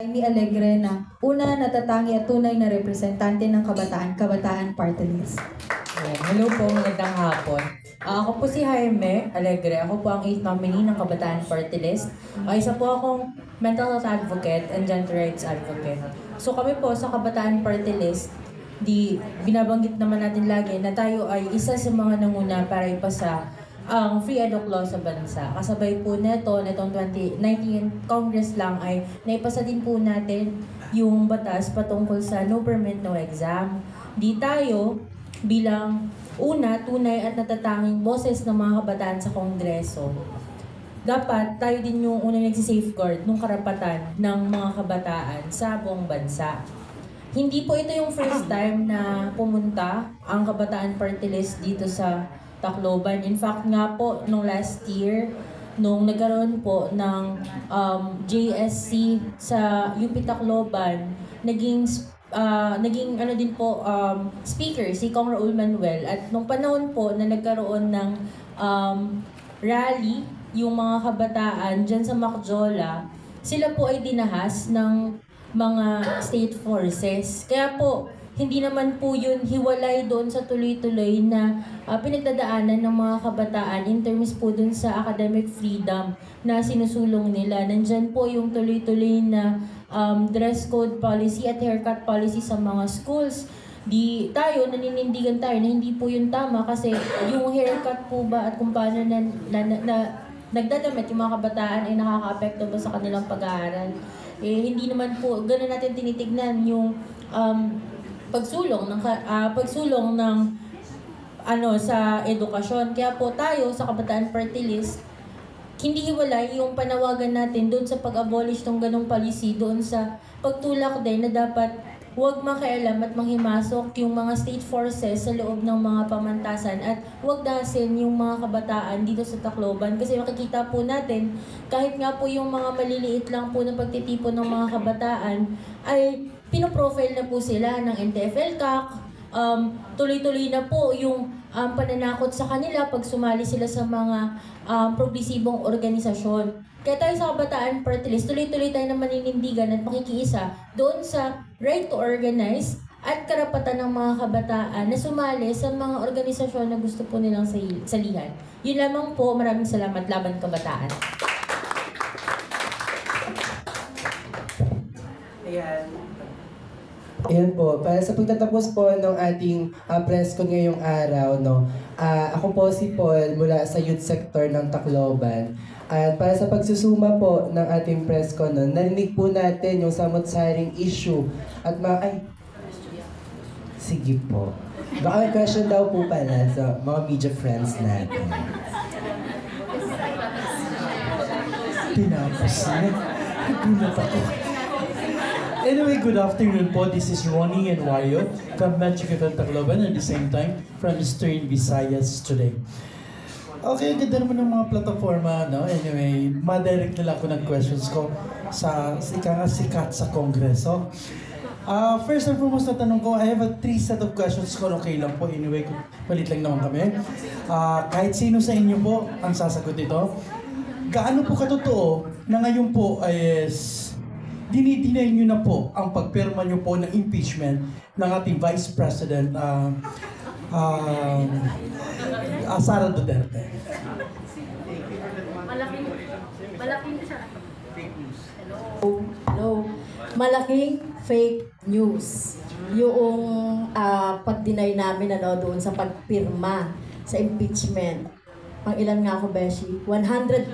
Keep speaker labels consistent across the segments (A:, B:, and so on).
A: Amy Alegre na una, natatangi at tunay na representante ng Kabataan Party List.
B: Hello po, magandang hapon. Ako po si Jaime Alegre. Ako po ang 8th nominee ng Kabataan Party List. Isa po akong mental health advocate and gender rights advocate. So kami po sa Kabataan Party List, binabanggit naman natin lagi na tayo ay isa sa mga nanguna para ipasa ang free edu law sa bansa. Kasabay po nitong 2019 Congress lang ay naipasa din po natin yung batas patungkol sa no permit, no exam. Di tayo bilang una, tunay at natatanging boses ng mga kabataan sa Kongreso. Dapat tayo din yung unang nagsi-safeguard ng karapatan ng mga kabataan sa buong bansa. Hindi po ito yung first time na pumunta ang Kabataan Party List dito sa Tacloban. In fact nga po, nung last year, nung nagkaroon po ng JSC sa UP Tacloban, naging ano din po speaker si Kong Raul Manuel, at nung panahon po na nagkaroon ng rally yung mga kabataan dyan sa Macjola, sila po ay dinahas ng mga state forces. Kaya po hindi naman po yun hiwalay doon sa tuloy-tuloy na pinagdadaanan ng mga kabataan in terms po doon sa academic freedom na sinusulong nila. Nandyan po yung tuloy-tuloy na dress code policy at haircut policy sa mga schools. Naninindigan tayo na hindi po yun tama, kasi yung haircut po ba at kung paano nagdadamit yung mga kabataan ay nakaka-apekto ba sa kanilang pag-aaral. Hindi naman po ganun natin tinitignan yung pagsulong ng sa edukasyon. Kaya po tayo sa Kabataan Party List, hindi hiwalay yung panawagan natin doon sa pag-abolish ng ganong policy, doon sa pagtulak din na dapat huwag makialam at manghimasok yung mga state forces sa loob ng mga pamantasan, at huwag dasin yung mga kabataan dito sa Tacloban. Kasi makikita po natin, kahit nga po yung mga maliliit lang po na pagtitipon ng mga kabataan, ay pinoprofile na po sila ng NTF-ELCAC. Tuloy-tuloy na po yung pananakot sa kanila pag sumali sila sa mga progresibong organisasyon. Kaya tayo sa Kabataan Party List, tuloy-tuloy tayo na maninindigan at makikiisa doon sa right to organize at karapatan ng mga kabataan na sumali sa mga organisasyon na gusto po nilang salihan. Yun lamang po. Maraming salamat. Laban Kabataan.
C: Ayan po, para sa pagtatapos po ng ating press con ngayong araw, ako po si Paul mula sa youth sector ng Tacloban. At para sa pagsusuma po ng ating press con, narinig po natin yung samot-saring issue at sige po. Baka may question daw po pala sa mga media friends natin.
D: Tinapos na. Nagulat ako. Anyway, good afternoon po. This is Ronnie and Wario from Magical Tacloban, at the same time from Eastern Visayas today. Okay, ganda naman ng mga plataforma, no? Anyway, madirect nila ako ng questions ko sa sikat sa Kongreso. First and foremost na tanong ko, I have a 3 set of questions ko. Okay lang po. Anyway, palit lang naman kami. Kahit sino sa inyo po ang sasagot ito. Gaano po katotoo na ngayon po ay dinidinay nyo na po ang pagpirma nyo po ng impeachment ng ating Vice President Sara Duterte?
E: Malaking Malaking fake news yung pag-deny namin doon sa pagpirma sa impeachment. Pang ilan nga ako, Beshi? 131.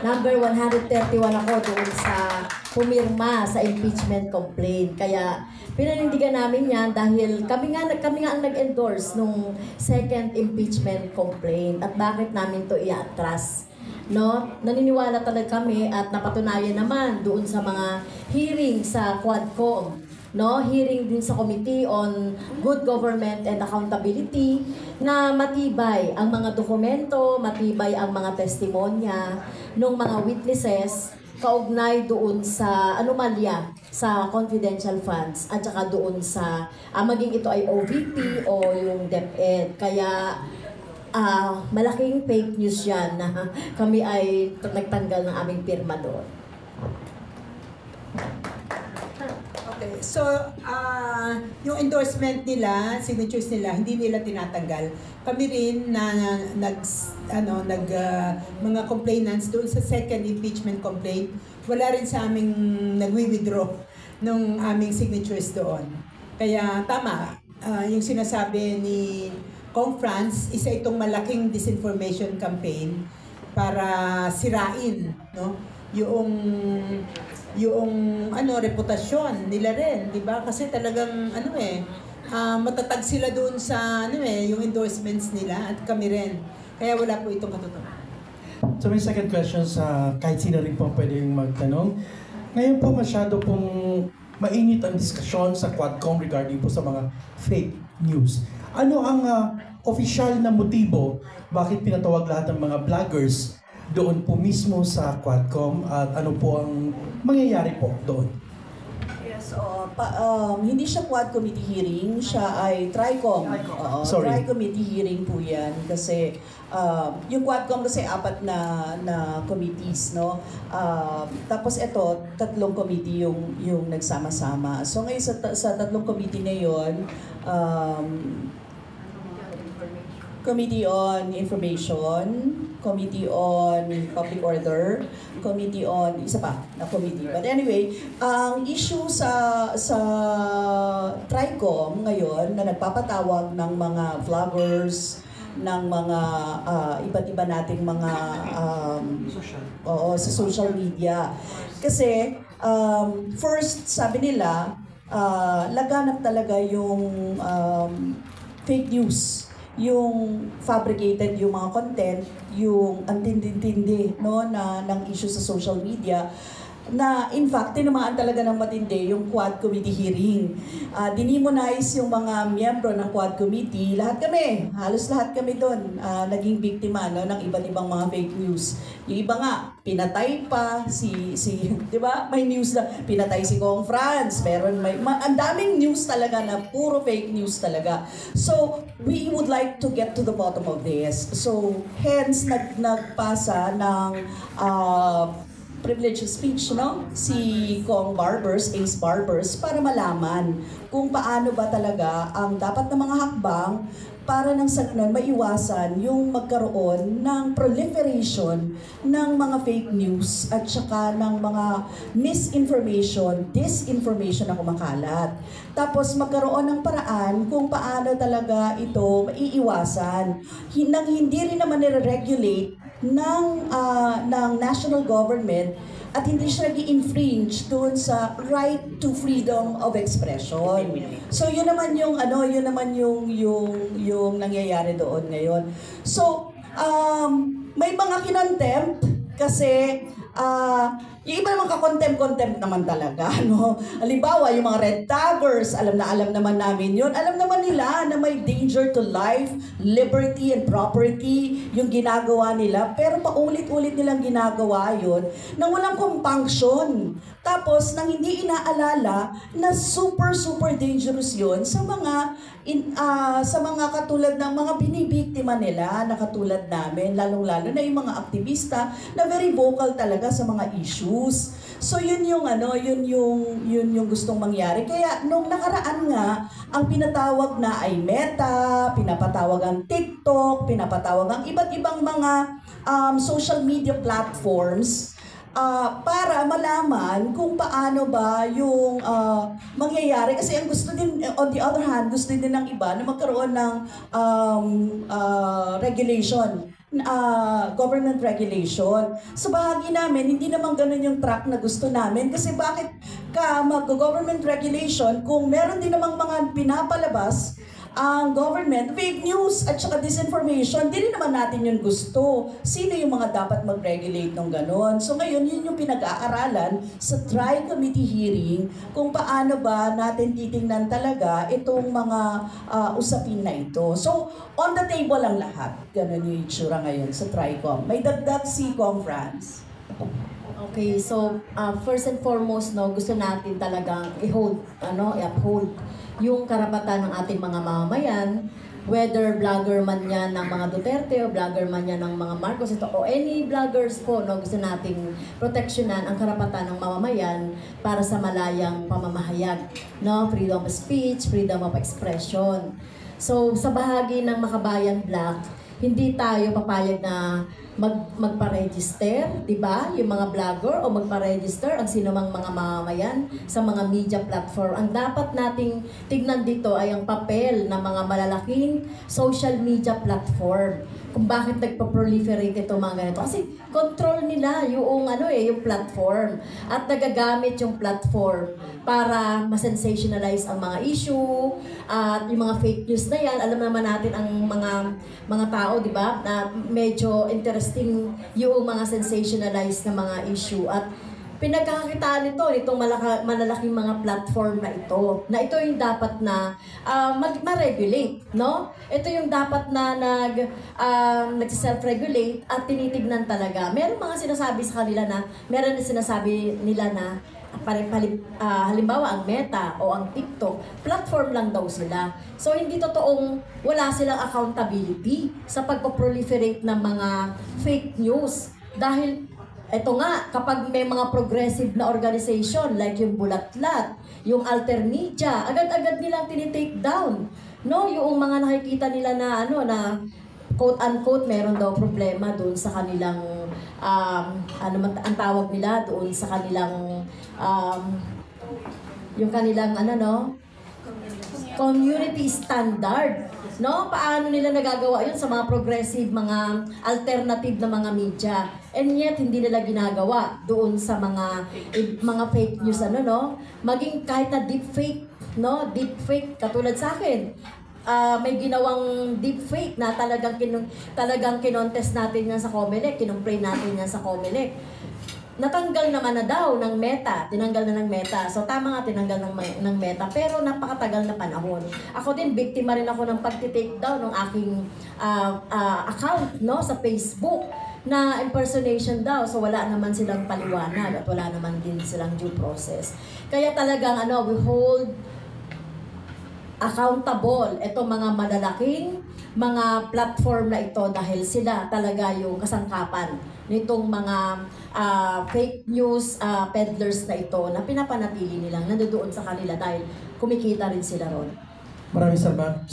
E: Number 131 ako doon sa pumirma sa impeachment complaint. Kaya pinanindigan namin yan dahil kami nga ang nag-endorse nung second impeachment complaint. At bakit namin to i-atras? No? Naniniwala talaga kami at napatunayan naman doon sa mga hearing sa Quadcom. No, hearing din sa Committee on Good Government and Accountability na matibay ang mga dokumento, matibay ang mga testimonya ng mga witnesses kaugnay doon sa anomalya sa confidential funds at saka doon sa maging ito ay OVP o yung DepEd. Kaya malaking fake news yan na kami ay nagtanggal ng aming pirma doon.
F: So, yung endorsement nila, signatures nila, hindi nila tinatanggal. Kami rin na mga complainants doon sa second impeachment complaint, wala rin sa aming nagwi-withdraw ng aming signatures doon. Kaya tama, yung sinasabi ni Kong Franz, isa itong malaking disinformation campaign para sirain, no, yung reputasyon nila rin, di ba? Kasi talagang matatag sila doon sa yung endorsements nila at kami rin. Kaya wala po itong katotohanan.
D: So may second question sa kahit sino rin po pwedeng magtanong. Ngayon po masyado pong mainit ang diskusyon sa Quadcom regarding po sa mga fake news. Ano ang opisyal na motibo bakit pinatawag lahat ng mga vloggers doon po mismo sa Quadcom at ano po ang mangyayari po doon?
G: Yes, hindi siya Quad Committee hearing, siya ay TRICOM.
D: Sorry.
G: Tri-committee hearing po yan kasi yung Quadcom kasi 4 na committees, no? Tapos ito, 3 committee yung nagsama-sama. So ngayon sa 3 committee na yun, Committee on Information, Committee on Public Order, Committee on, isa pa na committee. But anyway, ang issue sa TRICOM ngayon na nagpapatawag ng mga vloggers, ng mga iba't iba nating mga sa social media. Kasi first, sabi nila, laganap talaga yung fake news, yung fabricated yung mga content, yung antindi-tindi ng issue sa social media na in fact, tinamaan talaga ng matindi yung Quad Committee hearing. Dinimonize yung mga miyembro ng Quad Committee, lahat kami, halos lahat kami doon, naging biktima ng iba't ibang mga fake news. Yung iba nga, pinatay pa di ba? May news na pinatay si Kong Franz, ang daming news talaga na puro fake news talaga. So, we would like to get to the bottom of this. So, hence, nagpasa ng privileged speech, no? Si Kong Barbers, Ace Barbers, para malaman kung paano ba talaga ang dapat na mga hakbang para nang sa ganun maiwasan yung magkaroon ng proliferation ng mga fake news at saka ng mga misinformation, disinformation na kumakalat. Tapos magkaroon ng paraan kung paano talaga ito maiiwasan. Nang hindi rin naman nire-regulate ng national government at hindi siya nag-infringe doon sa right to freedom of expression. So yun naman yung yung nangyayari doon ngayon. So may mga kinontempt kasi yung iba naman ka-contempt naman talaga, no? Halimbawa, yung mga red taggers, alam naman namin yun. Alam naman nila na may danger to life, liberty, and property yung ginagawa nila. Pero paulit-ulit nilang ginagawa yun nang walang compunction. Tapos, nang hindi inaalala na super dangerous yun sa mga katulad ng mga binibiktima nila na katulad namin, lalong-lalo na yung mga aktivista na very vocal talaga sa mga issues. So yun yung gustong mangyari. Kaya nung nakaraan nga, ang pinatawag na ay Meta, pinapatawag ang TikTok, pinapatawag ang iba't ibang mga social media platforms para malaman kung paano ba yung mangyayari. Kasi ang gusto din, on the other hand, gusto din ng iba na magkaroon ng regulation, government regulation. Sa bahagi namin, hindi naman ganun yung track na gusto namin. Kasi bakit ka mag-government regulation kung meron din namang mga pinapalabas ang government, fake news at saka disinformation, di rin naman natin yun gusto. Sino yung mga dapat mag-regulate ng ganon? So ngayon, yun yung pinag-aaralan sa Tri-Committee hearing kung paano ba natin titingnan talaga itong mga usapin na ito. So, on the table ang lahat. Ganon yung itsura ngayon sa Tri-Com. May dagdag si Kong Franz.
E: Okay, so first and foremost, gusto natin talagang i-uphold yung karapatan ng ating mga mamamayan whether vlogger man yan ng mga Duterte o vlogger man yan ng mga Marcos ito o any vloggers po, no, gusto nating proteksyonan ang karapatan ng mamamayan para sa malayang pamamahayag, no, freedom of speech, freedom of expression. So sa bahagi ng Makabayan Black, hindi tayo papayag na magpa-register, di ba? Yung mga vlogger o magpa-register ang sino mang mga mamamayan sa mga media platform. Ang dapat nating tignan dito ay ang papel ng mga malalaking social media platform. Kung bakit nagpa-proliferate ito mga ganito. Kasi control nila yung yung platform at nagagamit yung platform para ma-sensationalize ang mga issue at yung mga fake news na yan. Alam naman natin ang mga tao, di ba, na medyo interesting yung mga sensationalized na mga issue at pinagkakakitaan nitong malalaking mga platform na ito yung dapat na ma-regulate, no? Ito yung dapat na nag-self-regulate at tinitignan talaga. Meron mga sinasabi sa kanila na, meron na sinasabi nila na halimbawa ang Meta o ang TikTok, platform lang daw sila. So hindi totoong wala silang accountability sa pagpo-proliferate ng mga fake news. Dahil eto nga, kapag may mga progressive na organization like yung Bulatlat, yung Altermedia, agad-agad nilang tinitake down. No, yung mga nakikita nila na na quote-unquote meron daw problema doon sa kanilang ang tawag nila doon sa kanilang yung kanilang community standard. No, paano nila nagagawa 'yun sa mga progressive, mga alternative na mga media? And yet hindi nila ginagawa doon sa mga fake news maging kahit na deepfake, no? Deepfake katulad sa akin. May ginawang deepfake na talagang kinontest natin yan sa Comelec, kinumpray natin yan sa Comelec. Natanggal naman na daw ng Meta, tinanggal na ng Meta. So tama nga, tinanggal ng Meta, pero napakatagal na panahon. Ako din, biktima rin ako ng pagtitake down ng aking account, no, sa Facebook na impersonation daw. So wala naman silang paliwanag at wala naman din silang due process. Kaya talagang we hold accountable itong mga malalaking mga platform na ito dahil sila talaga yung kasangkapan nitong mga fake news peddlers na ito na pinapanatili nilang nandoon sa kanila dahil kumikita rin sila ron.
D: Maraming salamat.